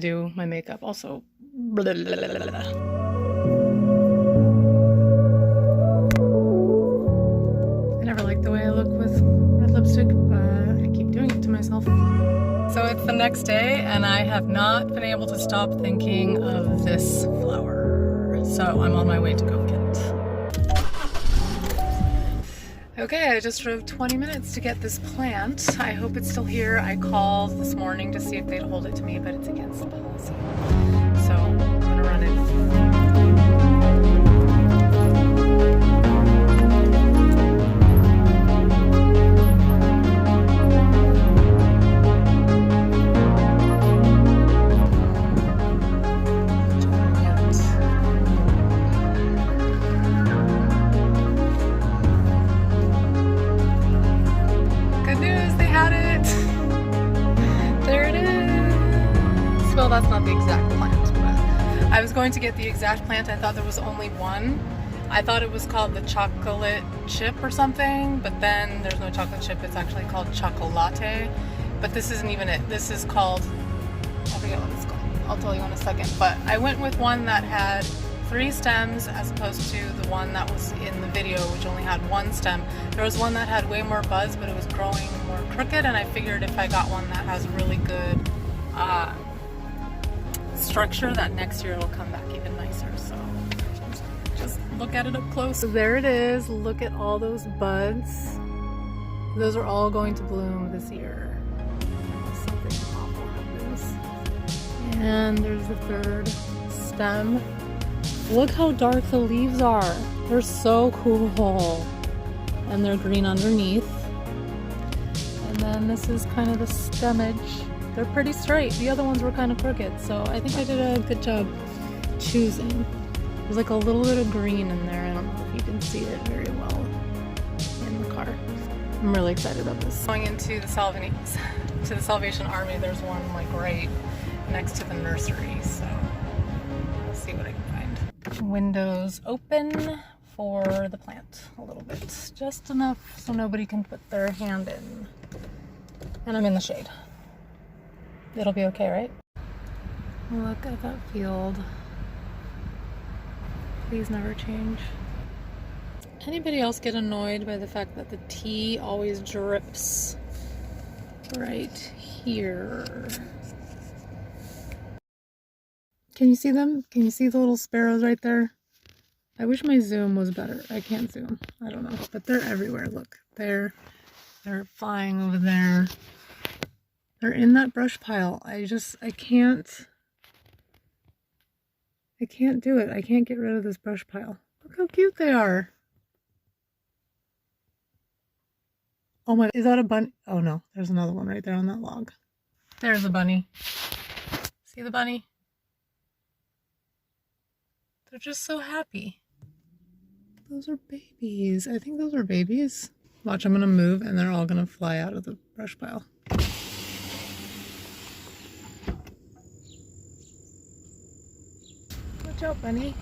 do my makeup. Also, blah, blah, blah, blah, blah. I never liked the way I look with red lipstick, but I keep doing it to myself. So it's the next day, and I have not been able to stop thinking of this flower. So I'm on my way to go get it. Okay, I just drove 20 minutes to get this plant. I hope it's still here. I called this morning to see if they'd hold it to me, but it's against the policy. So I'm gonna run it. Well, that's not the exact plant, but I was going to get the exact plant. I thought there was only one. I thought it was called the chocolate chip or something, but then there's no chocolate chip. It's actually called chocolate, but this isn't even it. This is called, I forget what it's called. I'll tell you in a second, but I went with one that had 3 stems as opposed to the one that was in the video, which only had 1 stem. There was one that had way more buds, but it was growing more crooked, and I figured if I got one that has really good structure, that next year it'll come back even nicer. So just look at it up close. So there it is. Look at all those buds. Those are all going to bloom this year. Something awful happens. And there's the 3rd stem. Look how dark the leaves are. They're so cool. And they're green underneath. And then this is kind of the stemage. They're pretty straight. The other ones were kind of crooked, so I think I did a good job choosing. There's like a little bit of green in there. I don't know if you can see it very well in the car. I'm really excited about this. Going into the Salvation Army, there's one like right next to the nursery, so we'll see what I can find. Windows open for the plant a little bit. Just enough so nobody can put their hand in. And I'm in the shade. It'll be okay, right? Look at that field. Please never change. Anybody else get annoyed by the fact that the tea always drips right here? Can you see them? Can you see the little sparrows right there? I wish my zoom was better. I can't zoom. I don't know. But they're everywhere. Look. They're flying over there. They're in that brush pile. I can't do it. I can't get rid of this brush pile. Look how cute they are. Oh my, is that a bunny? Oh no, there's another one right there on that log. There's a bunny. See the bunny? They're just so happy. Those are babies. I think those are babies. Watch, I'm gonna move and they're all gonna fly out of the brush pile. Watch out, bunny.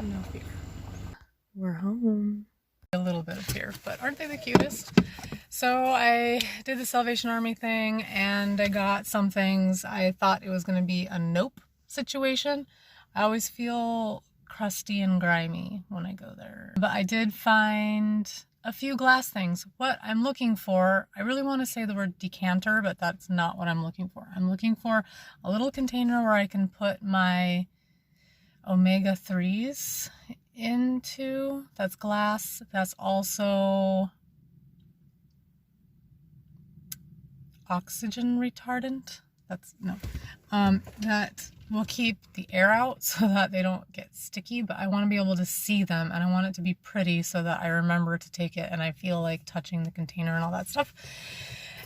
No fear. We're home. A little bit of fear, but aren't they the cutest? So I did the Salvation Army thing and I got some things. I thought it was going to be a nope situation. I always feel crusty and grimy when I go there. But I did find a few glass things. What I'm looking for, I really want to say the word decanter, but that's not what I'm looking for. I'm looking for a little container where I can put my omega-3s into. That's glass. That's also oxygen retardant. That's no. That will keep the air out so that they don't get sticky, but I want to be able to see them and I want it to be pretty so that I remember to take it and I feel like touching the container and all that stuff.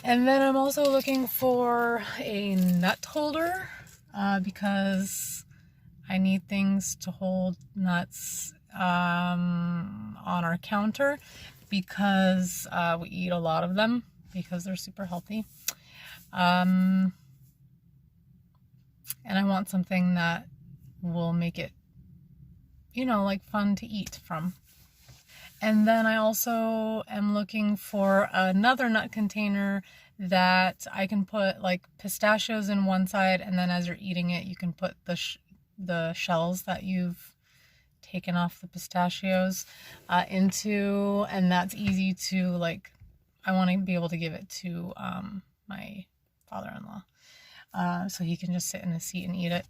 And then I'm also looking for a nut holder because I need things to hold nuts on our counter because we eat a lot of them because they're super healthy. And I want something that will make it, you know, like fun to eat from. And then I also am looking for another nut container that I can put like pistachios in one side, and then as you're eating it, you can put the shells that you've taken off the pistachios into, and that's easy to like, I want to be able to give it to my father-in-law so he can just sit in his seat and eat it.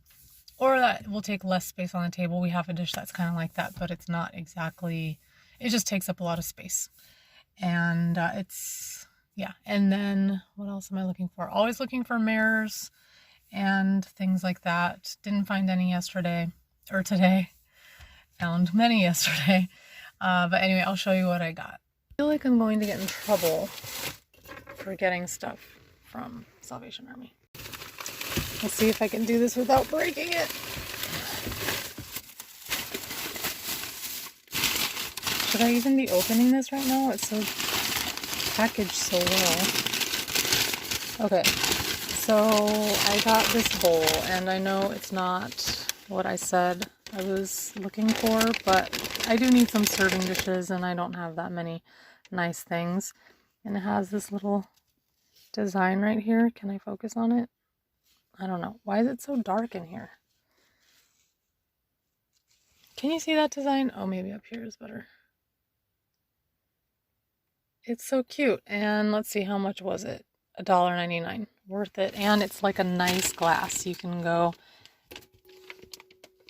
Or that will take less space on the table. We have a dish that's kind of like that, but it's not exactly, it just takes up a lot of space. And it's, yeah. And then what else am I looking for? Always looking for mirrors and things like that. Didn't find any yesterday or today. Found many yesterday. But anyway, I'll show you what I got. I feel like I'm going to get in trouble for getting stuff from Salvation Army. Let's see if I can do this without breaking it. Should I even be opening this right now? It's so packaged so well. Okay, so I got this bowl, and I know it's not what I said I was looking for, but I do need some serving dishes, and I don't have that many nice things. And it has this little design right here. Can I focus on it? I don't know. Why is it so dark in here? Can you see that design? Oh, maybe up here is better. It's so cute. And let's see, how much was it? $1.99. Worth it. And it's like a nice glass. You can go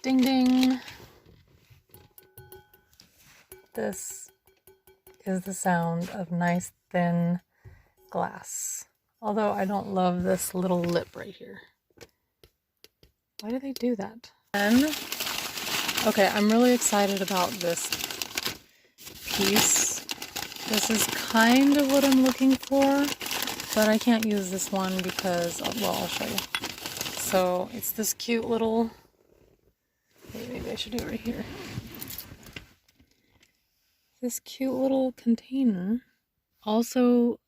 ding ding. This is the sound of nice thin glass. Although I don't love this little lip right here. Why do they do that? And, okay, I'm really excited about this piece. This is kind of what I'm looking for, but I can't use this one because, well, I'll show you. So it's this cute little, maybe I should do it right here. This cute little container, also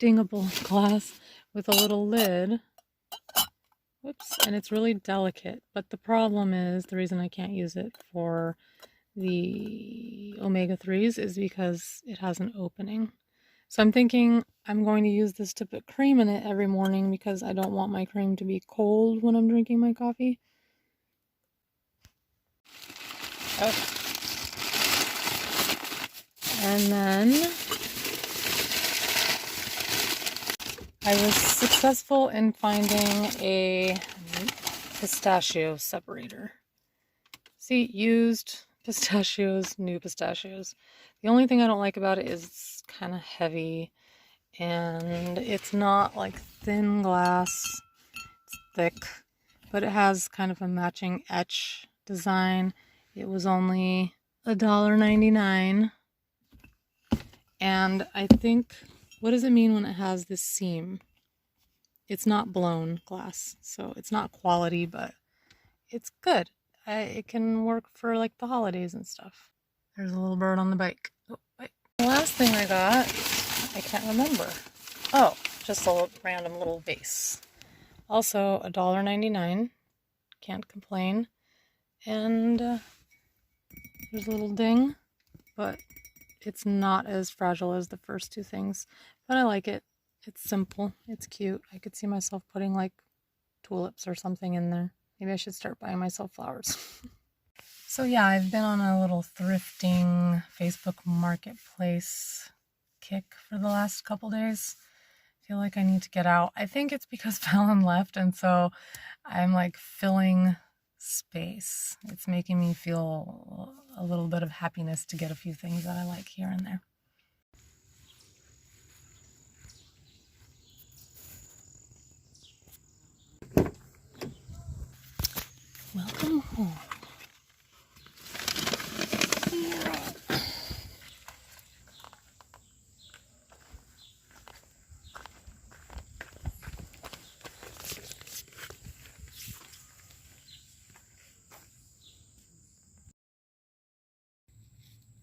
dingable glass with a little lid. Whoops, and it's really delicate, but the problem is, the reason I can't use it for the omega-3s is because it has an opening. So I'm thinking I'm going to use this to put cream in it every morning because I don't want my cream to be cold when I'm drinking my coffee. Okay. And then I was successful in finding a pistachio separator. See, used pistachios, new pistachios. The only thing I don't like about it is it's kind of heavy and it's not like thin glass. It's thick, but it has kind of a matching etch design. It was only $1.99. And I think, what does it mean when it has this seam? It's not blown glass, so it's not quality, but it's good. It can work for like the holidays and stuff. There's a little bird on the bike. Oh, bike. The last thing I got, I can't remember. Oh, just a random little vase. Also $1.99. Can't complain. And there's a little ding, but it's not as fragile as the first two things. But I like it. It's simple. It's cute. I could see myself putting like tulips or something in there. Maybe I should start buying myself flowers. So yeah, I've been on a little thrifting Facebook marketplace kick for the last couple days. I feel like I need to get out. I think it's because Fallon left, and so I'm like filling space. It's making me feel a little bit of happiness to get a few things that I like here and there. Welcome home.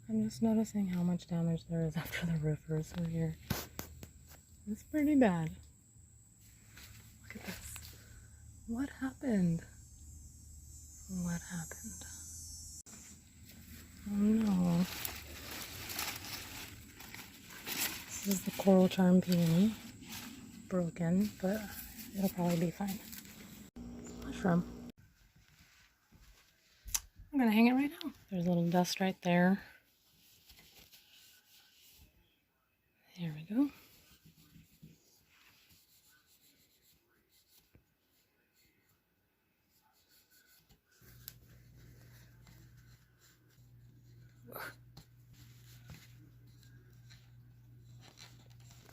I'm just noticing how much damage there is after the roofers are here. It's pretty bad. Look at this. What happened? What happened? Oh no. This is the coral charm peony. broken, but it'll probably be fine. Mushroom. I'm gonna hang it right now. There's a little dust right there. There we go.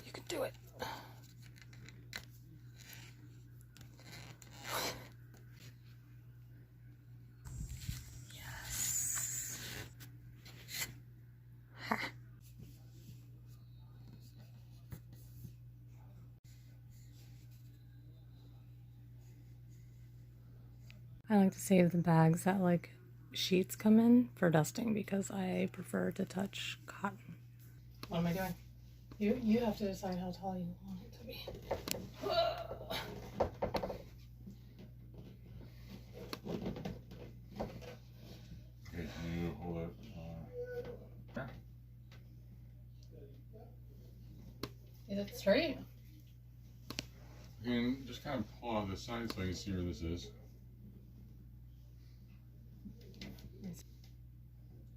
You can do it. Yes. Ha. I like to save the bags that like sheets come in for dusting because I prefer to touch cotton. What am I doing? You have to decide how tall you want it to be. Okay, can you hold it? Yeah. Is it straight? You can just kind of pull out the side so I can see where this is.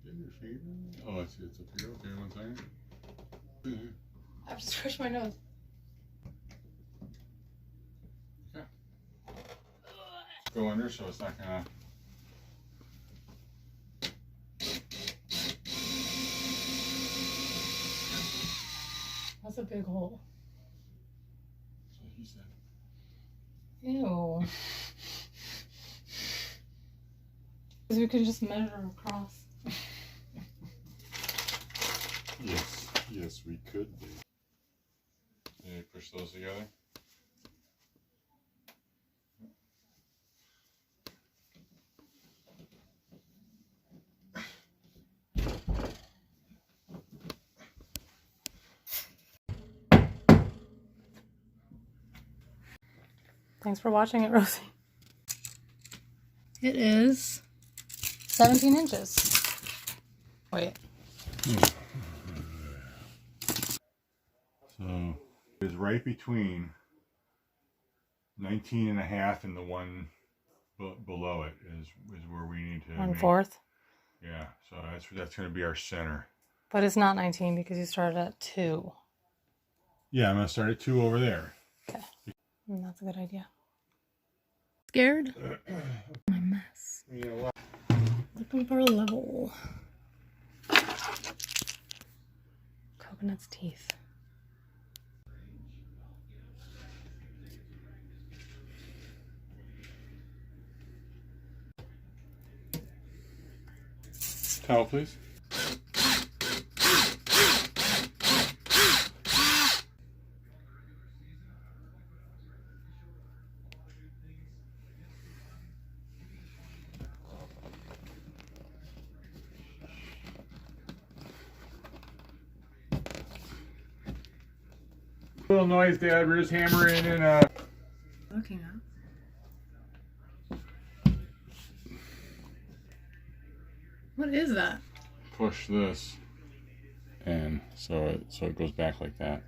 Get your finger. Oh, I see it's up here. Okay, one second. I have to scratch my nose. Okay. Go under so it's not gonna. That's a big hole. That's what he said. Ew. Because we could just measure across. Yes, we could do. Can you push those together? Thanks for watching it, Rosie. It is 17 inches. Wait. So it's right between 19 and a half and the one below it is where we need to 1/4. Yeah, so that's going to be our center. But it's not 19 because you started at 2. Yeah, I'm going to start at 2 over there. Okay. That's a good idea. Scared? My mess. You know what? Looking for a level. Coconut's teeth. Towel, please. Little noise, Dad. We're just hammering in Looking at. What is that? push this in so it goes back like that.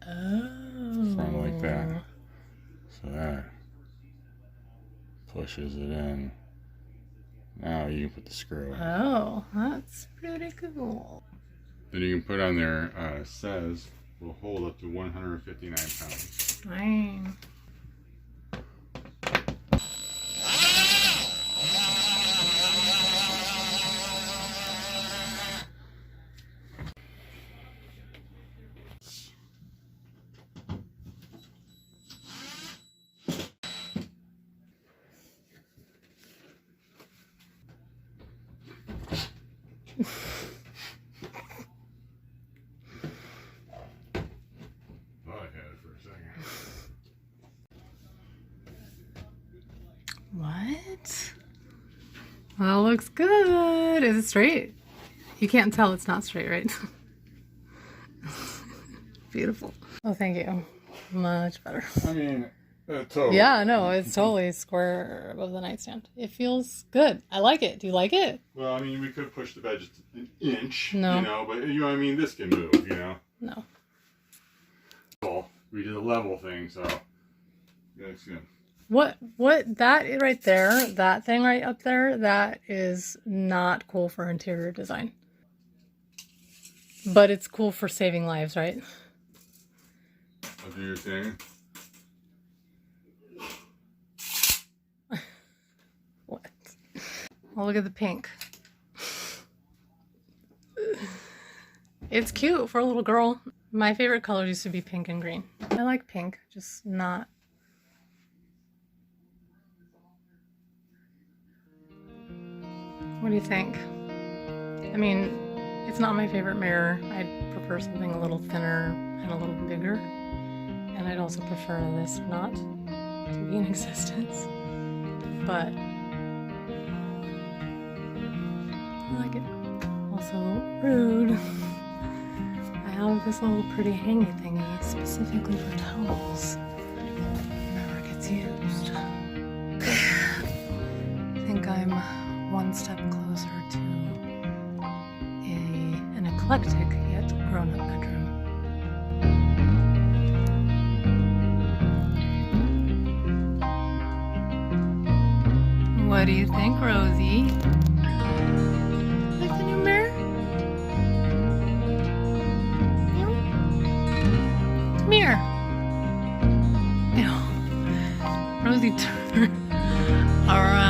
Oh. Front like that. So that pushes it in. Now you can put the screw in. Oh, that's pretty cool. Then you can put on there, says will hold up to 159 pounds. Fine. Thought I had it for a second. What? Well, looks good. Is it straight? You can't tell it's not straight, right? Beautiful. Oh, thank you. Much better. I mean, totally. Yeah, no, it's totally square above the nightstand. It feels good. I like it. Do you like it? Well, I mean, we could push the bed just an inch, No. you know, but you know, I mean, this can move, you know. No. All we did a level thing, so yeah, it's good. What that right there, that thing right up there, that is not cool for interior design. But it's cool for saving lives, right? That's what you're saying? What? Oh, look at the pink. It's cute for a little girl. My favorite colors used to be pink and green. I like pink, just not. What do you think? I mean, it's not my favorite mirror. I'd prefer something a little thinner and a little bigger. And I'd also prefer this not to be in existence. But I like it. Also rude. I have this little pretty hangy thingy specifically for towels. Never gets used. I think I'm one step closer to an eclectic yet grown-up bedroom. What do you think, Rosie? Like the new mirror? Come here. Ew. Rosie turned around.